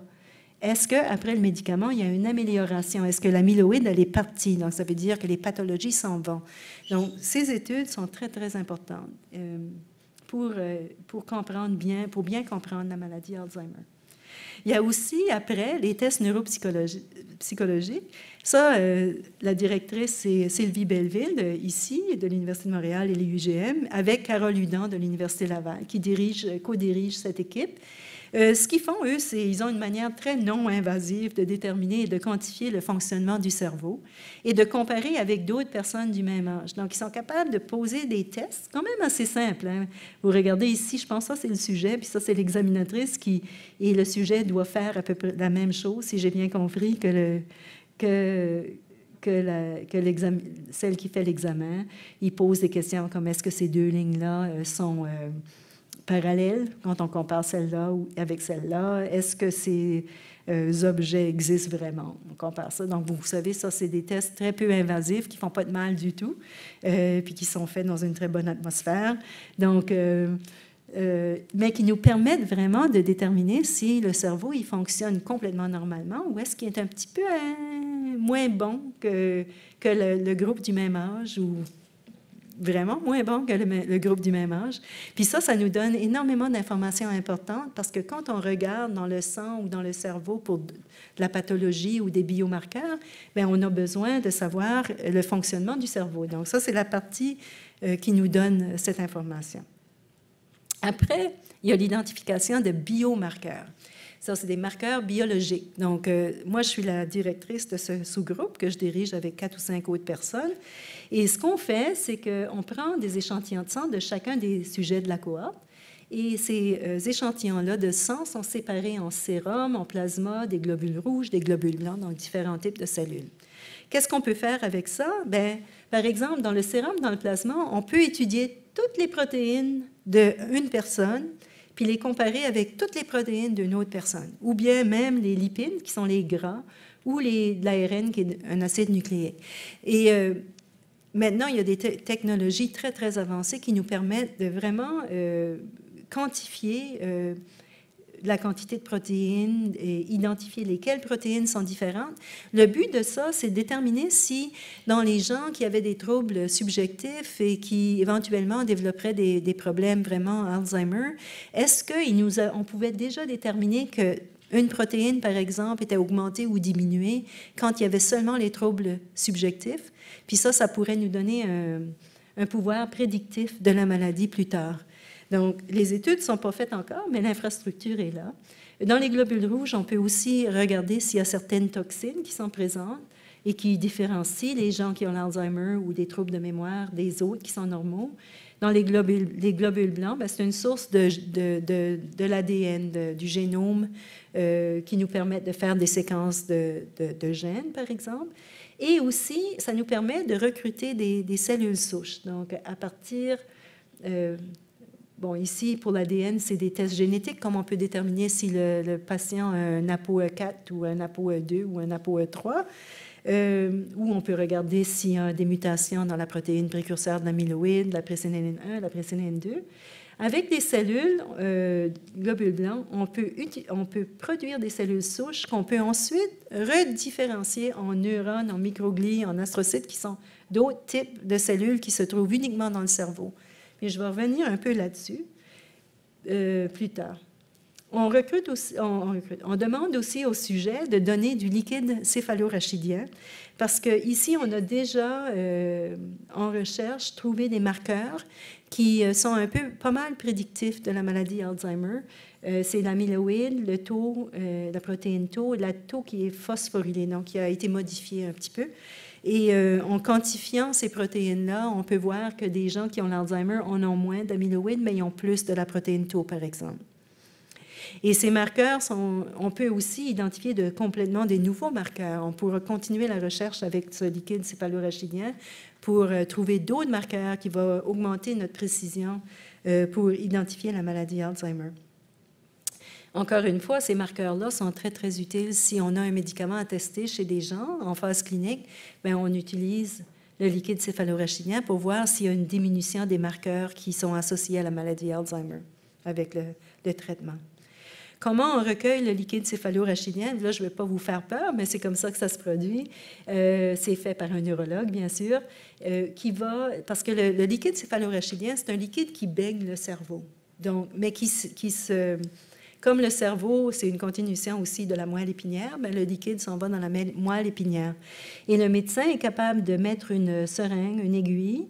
Est-ce qu'après le médicament, il y a une amélioration? Est-ce que l'amyloïde, elle est partie? Donc, ça veut dire que les pathologies s'en vont. Donc, ces études sont très importantes. Pour comprendre bien, pour bien comprendre la maladie Alzheimer. Il y a aussi, après, les tests neuropsychologiques. Ça, la directrice, c'est Sylvie Belleville, ici, de l'Université de Montréal et l'UGM, avec Carole Hudan de l'Université Laval, qui co-dirige cette équipe. Ce qu'ils font, eux, c'est ils ont une manière très non-invasive de déterminer et de quantifier le fonctionnement du cerveau et de comparer avec d'autres personnes du même âge. Donc, ils sont capables de poser des tests quand même assez simples. Hein. Vous regardez ici, je pense que ça, c'est le sujet, puis ça, c'est l'examinatrice et le sujet doit faire à peu près la même chose, si j'ai bien compris, celle qui fait l'examen. Il pose des questions comme est-ce que ces 2 lignes-là sont parallèles quand on compare celle-là avec celle-là? Est-ce que ces objets existent vraiment? On compare ça. Donc, vous savez, ça, c'est des tests très peu invasifs qui ne font pas de mal du tout, puis qui sont faits dans une très bonne atmosphère. Donc, mais qui nous permettent vraiment de déterminer si le cerveau il fonctionne complètement normalement ou est-ce qu'il est un petit peu moins bon que le groupe du même âge ou vraiment moins bon que le groupe du même âge. Puis ça nous donne énormément d'informations importantes parce que quand on regarde dans le sang ou dans le cerveau pour de la pathologie ou des biomarqueurs, bien, on a besoin de savoir le fonctionnement du cerveau. Donc ça, c'est la partie qui nous donne cette information. Après, il y a l'identification de biomarqueurs. Ça, c'est des marqueurs biologiques. Donc, moi, je suis la directrice de ce sous-groupe que je dirige avec 4 ou 5 autres personnes. Et ce qu'on fait, c'est qu'on prend des échantillons de sang de chacun des sujets de la cohorte. Et ces échantillons-là de sang sont séparés en sérum, en plasma, des globules rouges, des globules blancs, donc différents types de cellules. Qu'est-ce qu'on peut faire avec ça? Bien, par exemple, dans le sérum, dans le plasma, on peut étudier toutes les protéines d'une personne puis les comparer avec toutes les protéines d'une autre personne, ou bien même les lipides, qui sont les gras, ou l'ARN, qui est un acide nucléique. maintenant, il y a des technologies très, très avancées qui nous permettent de vraiment quantifier la quantité de protéines et identifier lesquelles protéines sont différentes. Le but de ça, c'est de déterminer si, dans les gens qui avaient des troubles subjectifs et qui éventuellement développeraient des problèmes vraiment Alzheimer, est-ce qu'on pouvait déjà déterminer qu'une protéine, par exemple, était augmentée ou diminuée quand il y avait seulement les troubles subjectifs? Puis ça pourrait nous donner un pouvoir prédictif de la maladie plus tard. Donc, les études ne sont pas faites encore, mais l'infrastructure est là. Dans les globules rouges, on peut aussi regarder s'il y a certaines toxines qui sont présentes et qui différencient les gens qui ont l'Alzheimer ou des troubles de mémoire des autres qui sont normaux. Dans les globules blancs, c'est une source de l'ADN, du génome, qui nous permettent de faire des séquences de gènes, par exemple. Et aussi, ça nous permet de recruter des cellules souches. Donc, à partir... bon, ici, pour l'ADN, c'est des tests génétiques, comme on peut déterminer si le patient a un ApoE4 ou un ApoE2 ou un ApoE3, ou on peut regarder s'il y a des mutations dans la protéine précurseur de l'amyloïde, la présénéline 1, la présénéline 2. Avec des cellules, globules blancs, on peut produire des cellules souches qu'on peut ensuite redifférencier en neurones, en microglies, en astrocytes, qui sont d'autres types de cellules qui se trouvent uniquement dans le cerveau. Mais je vais revenir un peu là-dessus plus tard. On demande aussi au sujet de donner du liquide céphalorachidien parce qu'ici, on a déjà, en recherche, trouvé des marqueurs qui sont pas mal prédictifs de la maladie Alzheimer. C'est l'amyloïde, le tau, la protéine tau, la tau qui est phosphorylée, donc qui a été modifiée un petit peu. Et en quantifiant ces protéines-là, on peut voir que des gens qui ont l'Alzheimer en ont moins d'amyloïdes, mais ils ont plus de la protéine tau, par exemple. Et ces marqueurs, on peut aussi identifier complètement des nouveaux marqueurs. On pourra continuer la recherche avec ce liquide céphalorachidien pour trouver d'autres marqueurs qui vont augmenter notre précision pour identifier la maladie Alzheimer. Encore une fois, ces marqueurs-là sont très, très utiles. Si on a un médicament à tester chez des gens en phase clinique, bien, on utilise le liquide céphalorachidien pour voir s'il y a une diminution des marqueurs qui sont associés à la maladie Alzheimer avec le traitement. Comment on recueille le liquide céphalorachidien? Là, je ne vais pas vous faire peur, mais c'est comme ça que ça se produit. C'est fait par un neurologue, bien sûr, parce que le liquide céphalorachidien, c'est un liquide qui baigne le cerveau, donc, mais comme le cerveau, c'est une continuation aussi de la moelle épinière, bien, le liquide s'en va dans la moelle épinière. Et le médecin est capable de mettre une seringue, une aiguille,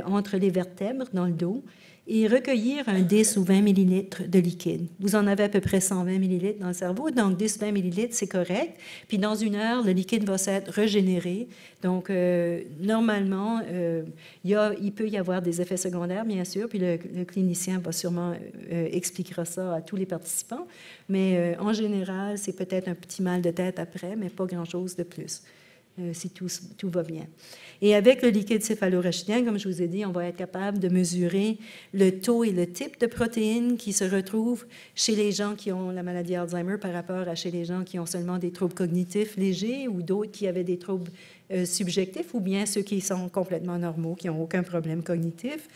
entre les vertèbres, dans le dos, et recueillir un 10 ou 20 millilitres de liquide. Vous en avez à peu près 120 millilitres dans le cerveau, donc 10-20 millilitres, c'est correct. Puis dans 1 heure, le liquide va s'être régénéré. Donc, normalement, il peut y avoir des effets secondaires, bien sûr, puis le clinicien va sûrement expliquera ça à tous les participants. Mais en général, c'est peut-être un petit mal de tête après, mais pas grand-chose de plus. Si tout va bien. Et avec le liquide céphalorachidien, comme je vous ai dit, on va être capable de mesurer le taux et le type de protéines qui se retrouvent chez les gens qui ont la maladie Alzheimer par rapport à chez les gens qui ont seulement des troubles cognitifs légers ou d'autres qui avaient des troubles subjectifs ou bien ceux qui sont complètement normaux, qui n'ont aucun problème cognitif.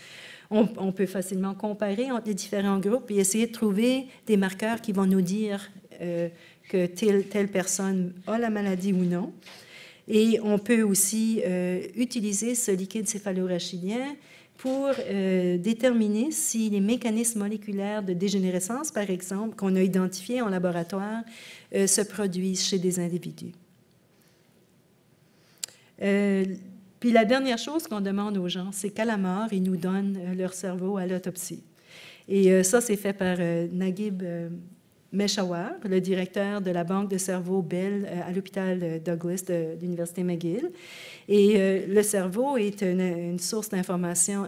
On peut facilement comparer entre les différents groupes et essayer de trouver des marqueurs qui vont nous dire que telle personne a la maladie ou non. Et on peut aussi utiliser ce liquide céphalorachidien pour déterminer si les mécanismes moléculaires de dégénérescence, par exemple, qu'on a identifiés en laboratoire, se produisent chez des individus. Puis la dernière chose qu'on demande aux gens, c'est qu'à la mort, ils nous donnent leur cerveau à l'autopsie. Et ça, c'est fait par Naguib Meshawar, le directeur de la banque de cerveau Bell à l'hôpital Douglas de l'Université McGill. Et le cerveau est une source d'information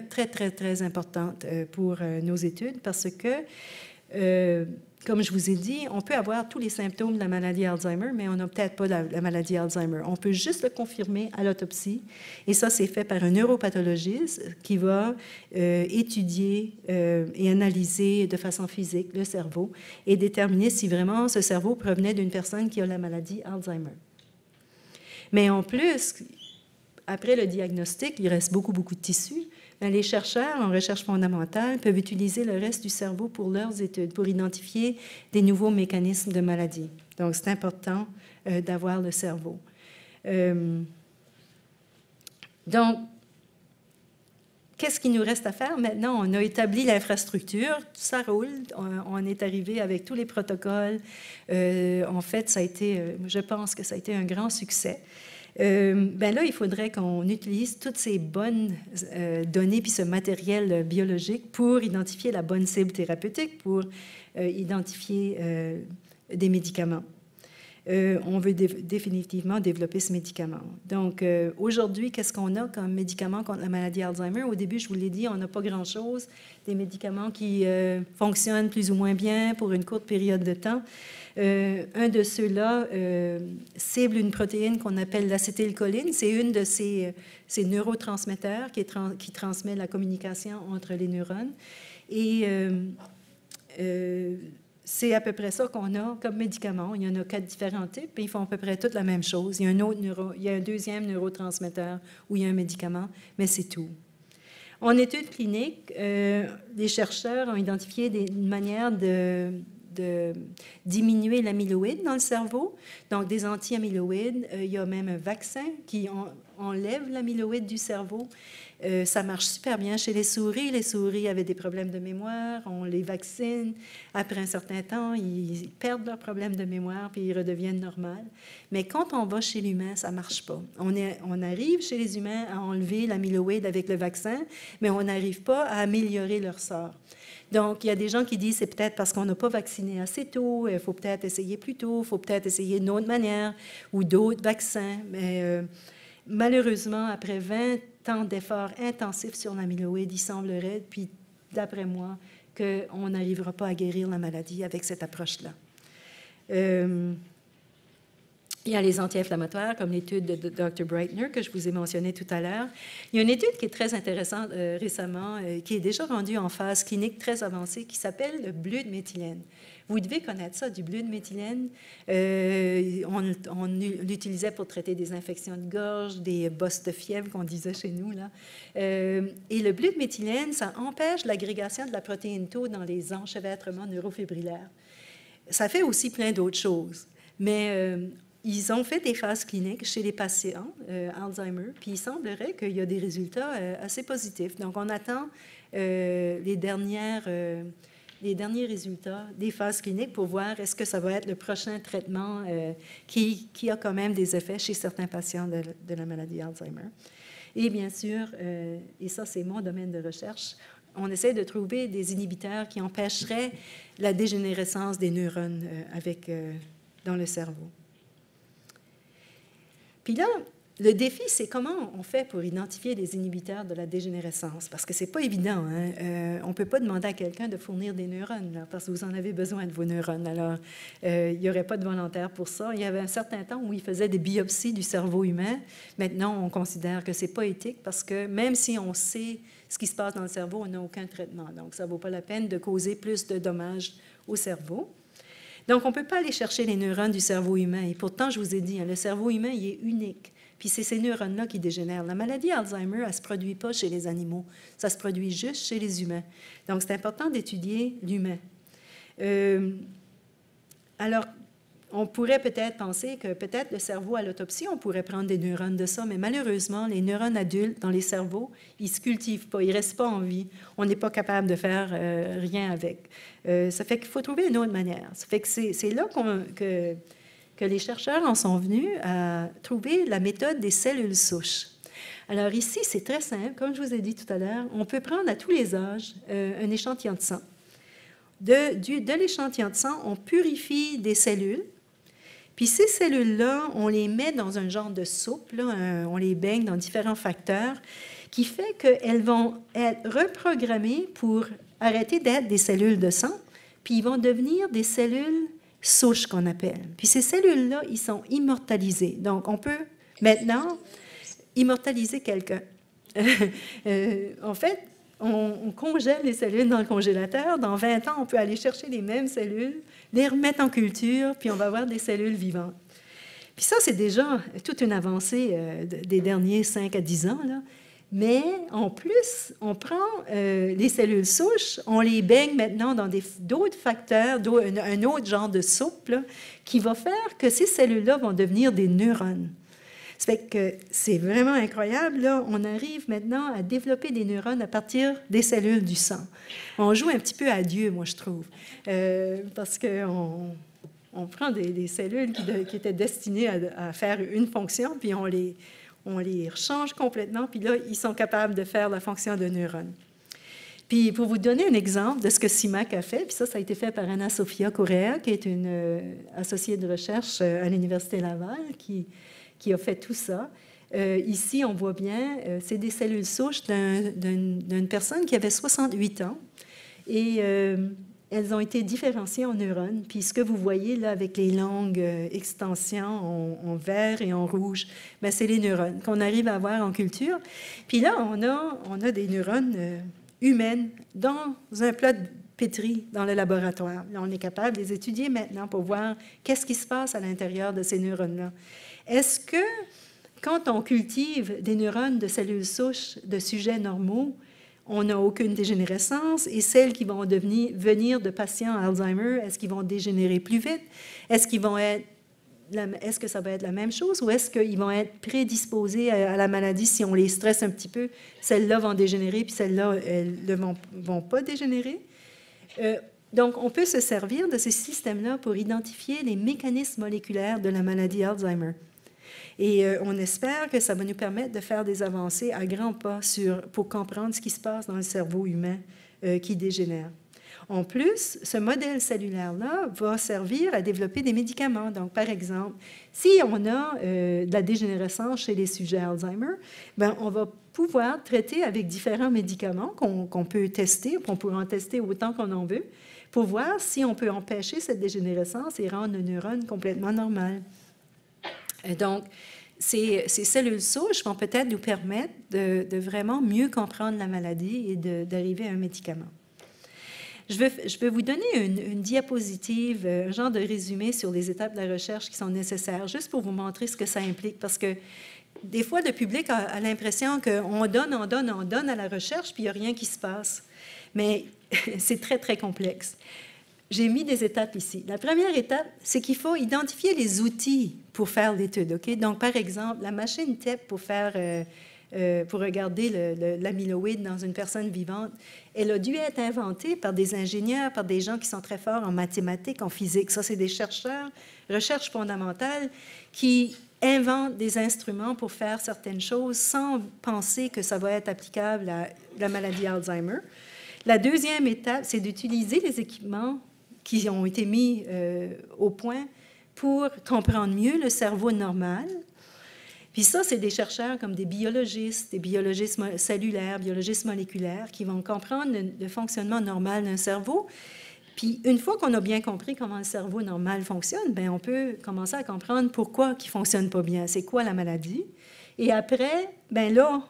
très, très, très importante pour nos études parce que, comme je vous ai dit, on peut avoir tous les symptômes de la maladie Alzheimer, mais on n'a peut-être pas la maladie Alzheimer. On peut juste le confirmer à l'autopsie. Et ça, c'est fait par un neuropathologiste qui va étudier et analyser de façon physique le cerveau et déterminer si vraiment ce cerveau provenait d'une personne qui a la maladie Alzheimer. Mais en plus, après le diagnostic, il reste beaucoup de tissus. Mais les chercheurs en recherche fondamentale peuvent utiliser le reste du cerveau pour leurs études, pour identifier des nouveaux mécanismes de maladie. Donc, c'est important d'avoir le cerveau. Donc, qu'est-ce qu'il nous reste à faire? Maintenant, on a établi l'infrastructure, ça roule, on est arrivé avec tous les protocoles. En fait, ça a été, je pense que ça a été un grand succès. Ben là, il faudrait qu'on utilise toutes ces bonnes données puis ce matériel biologique pour identifier la bonne cible thérapeutique, pour identifier des médicaments. On veut définitivement développer ce médicament. Donc, aujourd'hui, qu'est-ce qu'on a comme médicament contre la maladie Alzheimer? Au début, je vous l'ai dit, on n'a pas grand-chose. Des médicaments qui fonctionnent plus ou moins bien pour une courte période de temps. Un de ceux-là cible une protéine qu'on appelle l'acétylcholine. C'est une de ces neurotransmetteurs qui transmet la communication entre les neurones. Et c'est à peu près ça qu'on a comme médicament. Il y en a 4 différents types, et ils font à peu près toutes la même chose. Il y a un deuxième neurotransmetteur où il y a un médicament, mais c'est tout. En études cliniques, les chercheurs ont identifié une manière de diminuer l'amyloïde dans le cerveau, donc des anti-amyloïdes. Il y a même un vaccin qui enlève l'amyloïde du cerveau. Ça marche super bien chez les souris. Les souris avaient des problèmes de mémoire, on les vaccine. Après un certain temps, ils perdent leurs problèmes de mémoire puis ils redeviennent normaux. Mais quand on va chez l'humain, ça ne marche pas. On arrive chez les humains à enlever l'amyloïde avec le vaccin, mais on n'arrive pas à améliorer leur sort. Donc, il y a des gens qui disent c'est peut-être parce qu'on n'a pas vacciné assez tôt, il faut peut-être essayer plus tôt, il faut peut-être essayer d'une autre manière ou d'autres vaccins. Mais malheureusement, après 20 ans d'efforts intensifs sur l'amyloïde, il semblerait, puis d'après moi, qu'on n'arrivera pas à guérir la maladie avec cette approche-là. Il y a les anti-inflammatoires, comme l'étude de Dr. Breitner que je vous ai mentionnée tout à l'heure. Il y a une étude qui est très intéressante récemment, qui est déjà rendue en phase clinique très avancée, qui s'appelle le bleu de méthylène. Vous devez connaître ça, du bleu de méthylène. On l'utilisait pour traiter des infections de gorge, des bosses de fièvre qu'on disait chez nous, là. Et le bleu de méthylène, ça empêche l'agrégation de la protéine Tau dans les enchevêtrements neurofibrillaires. Ça fait aussi plein d'autres choses. Mais ils ont fait des phases cliniques chez les patients Alzheimer, puis il semblerait qu'il y a des résultats assez positifs. Donc, on attend les derniers résultats des phases cliniques pour voir est-ce que ça va être le prochain traitement qui a quand même des effets chez certains patients de la maladie Alzheimer. Et bien sûr, et ça c'est mon domaine de recherche, on essaie de trouver des inhibiteurs qui empêcheraient la dégénérescence des neurones dans le cerveau. Puis là, le défi, c'est comment on fait pour identifier les inhibiteurs de la dégénérescence, parce que c'est pas évident. Hein? On ne peut pas demander à quelqu'un de fournir des neurones, là, parce que vous en avez besoin de vos neurones. Alors, il n'y aurait pas de volontaire pour ça. Il y avait un certain temps où ils faisaient des biopsies du cerveau humain. Maintenant, on considère que c'est pas éthique, parce que même si on sait ce qui se passe dans le cerveau, on n'a aucun traitement. Donc, ça ne vaut pas la peine de causer plus de dommages au cerveau. Donc, on ne peut pas aller chercher les neurones du cerveau humain. Et pourtant, je vous ai dit, hein, le cerveau humain, il est unique. Puis c'est ces neurones-là qui dégénèrent. La maladie Alzheimer, elle ne se produit pas chez les animaux. Ça se produit juste chez les humains. Donc, c'est important d'étudier l'humain. Alors, on pourrait peut-être penser que peut-être le cerveau à l'autopsie, on pourrait prendre des neurones de ça, mais malheureusement, les neurones adultes dans les cerveaux, ils ne se cultivent pas, ils ne restent pas en vie. On n'est pas capable de faire rien avec. Ça fait qu'il faut trouver une autre manière. Ça fait que c'est là que les chercheurs en sont venus à trouver la méthode des cellules souches. Alors ici, c'est très simple. Comme je vous ai dit tout à l'heure, on peut prendre à tous les âges un échantillon de sang. De l'échantillon de sang, on purifie des cellules. Puis ces cellules-là, on les met dans un genre de soupe, là, on les baigne dans différents facteurs, qui fait qu'elles vont être reprogrammées pour arrêter d'être des cellules de sang, puis ils vont devenir des cellules souches qu'on appelle. Puis ces cellules-là, ils sont immortalisées. Donc, on peut maintenant immortaliser quelqu'un. En fait, on congèle les cellules dans le congélateur. Dans 20 ans, on peut aller chercher les mêmes cellules, les remettre en culture, puis on va avoir des cellules vivantes. Puis ça, c'est déjà toute une avancée des derniers 5 à 10 ans, là. Mais en plus, on prend les cellules souches, on les baigne maintenant dans d'autres facteurs, un autre genre de soupe, là, qui va faire que ces cellules-là vont devenir des neurones. Ça fait que c'est vraiment incroyable. Là, on arrive maintenant à développer des neurones à partir des cellules du sang. On joue un petit peu à Dieu, moi, je trouve, parce qu'on prend des cellules qui étaient destinées à faire une fonction, puis on les rechange complètement, puis là, ils sont capables de faire la fonction de neurone. Puis, pour vous donner un exemple de ce que CIMAC a fait, puis ça a été fait par Anna Sofia Correa, qui est une associée de recherche à l'Université Laval, qui a fait tout ça. Ici, on voit bien, c'est des cellules souches d'une personne qui avait 68 ans, et elles ont été différenciées en neurones. Puis ce que vous voyez là avec les longues extensions en vert et en rouge, bien, c'est les neurones qu'on arrive à voir en culture. Puis là, on a des neurones humaines dans un plat de pétri dans le laboratoire. Là, on est capable de les étudier maintenant pour voir qu'est-ce qui se passe à l'intérieur de ces neurones-là. Est-ce que quand on cultive des neurones de cellules souches de sujets normaux, on n'a aucune dégénérescence, et celles qui vont venir de patients Alzheimer, est-ce qu'ils vont dégénérer plus vite? Est-ce que ça va être la même chose, ou est-ce qu'ils vont être prédisposés à la maladie si on les stresse un petit peu? Celles-là vont dégénérer, puis celles-là, elles ne vont pas dégénérer. Donc, on peut se servir de ces systèmes-là pour identifier les mécanismes moléculaires de la maladie Alzheimer. Et on espère que ça va nous permettre de faire des avancées à grands pas pour comprendre ce qui se passe dans le cerveau humain qui dégénère. En plus, ce modèle cellulaire-là va servir à développer des médicaments. Donc, par exemple, si on a de la dégénérescence chez les sujets Alzheimer, bien, on va pouvoir traiter avec différents médicaments qu'on peut tester, qu'on pourra en tester autant qu'on en veut, pour voir si on peut empêcher cette dégénérescence et rendre le neurone complètement normal. Donc, ces cellules souches vont peut-être nous permettre de vraiment mieux comprendre la maladie et d'arriver à un médicament. Je vais vous donner une diapositive, un genre de résumé sur les étapes de la recherche qui sont nécessaires, juste pour vous montrer ce que ça implique, parce que des fois, le public a l'impression qu'on donne à la recherche, puis il n'y a rien qui se passe. Mais c'est très, très complexe. J'ai mis des étapes ici. La première étape, c'est qu'il faut identifier les outils pour faire l'étude. Okay? Donc, par exemple, la machine TEP pour regarder l'amyloïde dans une personne vivante, elle a dû être inventée par des ingénieurs, par des gens qui sont très forts en mathématiques, en physique. Ça, c'est des chercheurs, recherche fondamentale, qui inventent des instruments pour faire certaines choses sans penser que ça va être applicable à la maladie Alzheimer. La deuxième étape, c'est d'utiliser les équipements qui ont été mis au point pour comprendre mieux le cerveau normal. Puis ça, c'est des chercheurs comme des biologistes cellulaires, biologistes moléculaires, qui vont comprendre le fonctionnement normal d'un cerveau. Puis une fois qu'on a bien compris comment le cerveau normal fonctionne, bien, on peut commencer à comprendre pourquoi il ne fonctionne pas bien, c'est quoi la maladie. Et après, bien là,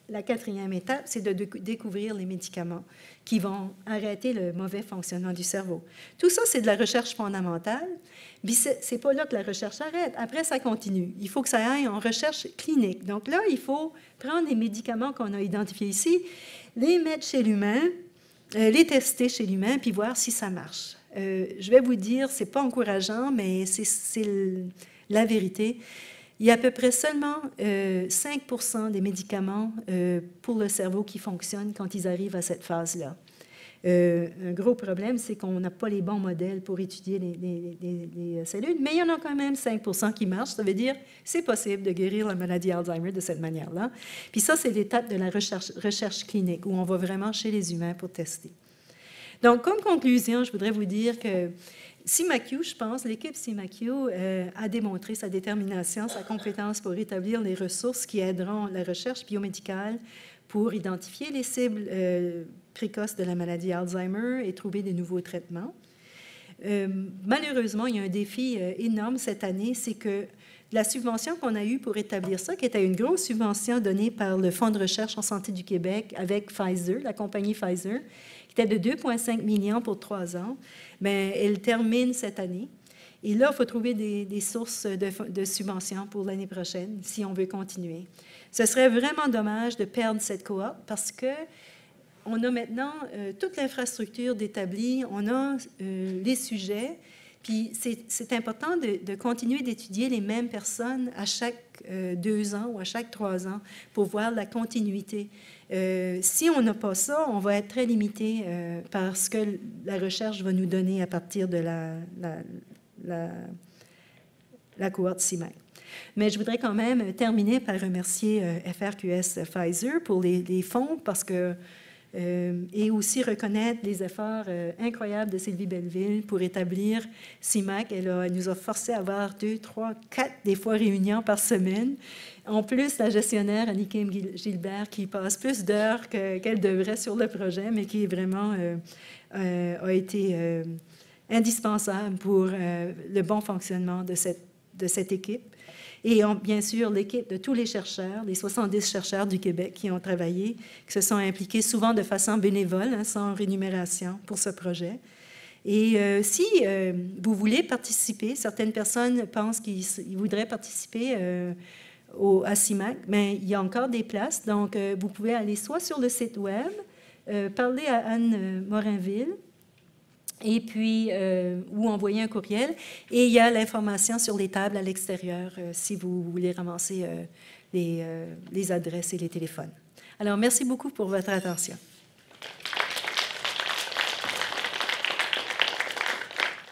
la quatrième étape, c'est de découvrir les médicaments qui vont arrêter le mauvais fonctionnement du cerveau. Tout ça, c'est de la recherche fondamentale. Puis c'est pas là que la recherche arrête. Après, ça continue. Il faut que ça aille en recherche clinique. Donc là, il faut prendre les médicaments qu'on a identifiés ici, les mettre chez l'humain, les tester chez l'humain, puis voir si ça marche. Je vais vous dire, c'est pas encourageant, mais c'est la vérité. Il y a à peu près seulement 5% des médicaments pour le cerveau qui fonctionnent quand ils arrivent à cette phase-là. Un gros problème, c'est qu'on n'a pas les bons modèles pour étudier les cellules, mais il y en a quand même 5% qui marchent. Ça veut dire que c'est possible de guérir la maladie Alzheimer de cette manière-là. Puis ça, c'est l'étape de la recherche clinique, où on va vraiment chez les humains pour tester. Donc, comme conclusion, je voudrais vous dire que CIMAQ, je pense, l'équipe CIMAQ a démontré sa détermination, sa compétence pour établir les ressources qui aideront la recherche biomédicale pour identifier les cibles précoces de la maladie Alzheimer et trouver des nouveaux traitements. Malheureusement, il y a un défi énorme cette année, c'est que la subvention qu'on a eue pour établir ça, qui était une grosse subvention donnée par le Fonds de recherche en santé du Québec avec Pfizer, la compagnie Pfizer, qui était de 2,5 millions pour 3 ans, bien, elle termine cette année. Et là, il faut trouver des sources de subventions pour l'année prochaine si on veut continuer. Ce serait vraiment dommage de perdre cette cohorte parce qu'on a maintenant toute l'infrastructure d'établie, on a les sujets, puis c'est important de continuer d'étudier les mêmes personnes à chaque 2 ans ou à chaque 3 ans pour voir la continuité. Si on n'a pas ça, on va être très limité par ce que la recherche va nous donner à partir de la cohorte CIMAC. Mais je voudrais quand même terminer par remercier FRQS Pfizer pour les fonds parce que, et aussi reconnaître les efforts incroyables de Sylvie Belleville pour établir CIMAC. Elle nous a forcé à avoir 2, 3, 4 des fois réunions par semaine. En plus, la gestionnaire Annie-Kim Gilbert qui passe plus d'heures qu'elle devrait sur le projet, mais qui vraiment a été indispensable pour le bon fonctionnement de cette équipe. Et bien sûr, l'équipe de tous les chercheurs, les 70 chercheurs du Québec qui ont travaillé, qui se sont impliqués souvent de façon bénévole, hein, sans rémunération pour ce projet. Et si vous voulez participer, certaines personnes pensent qu'ils voudraient participer à CIMAC, mais il y a encore des places. Donc, vous pouvez aller soit sur le site web, parler à Anne Morinville, et puis, ou envoyer un courriel. Et il y a l'information sur les tables à l'extérieur si vous voulez ramasser les adresses et les téléphones. Alors, merci beaucoup pour votre attention.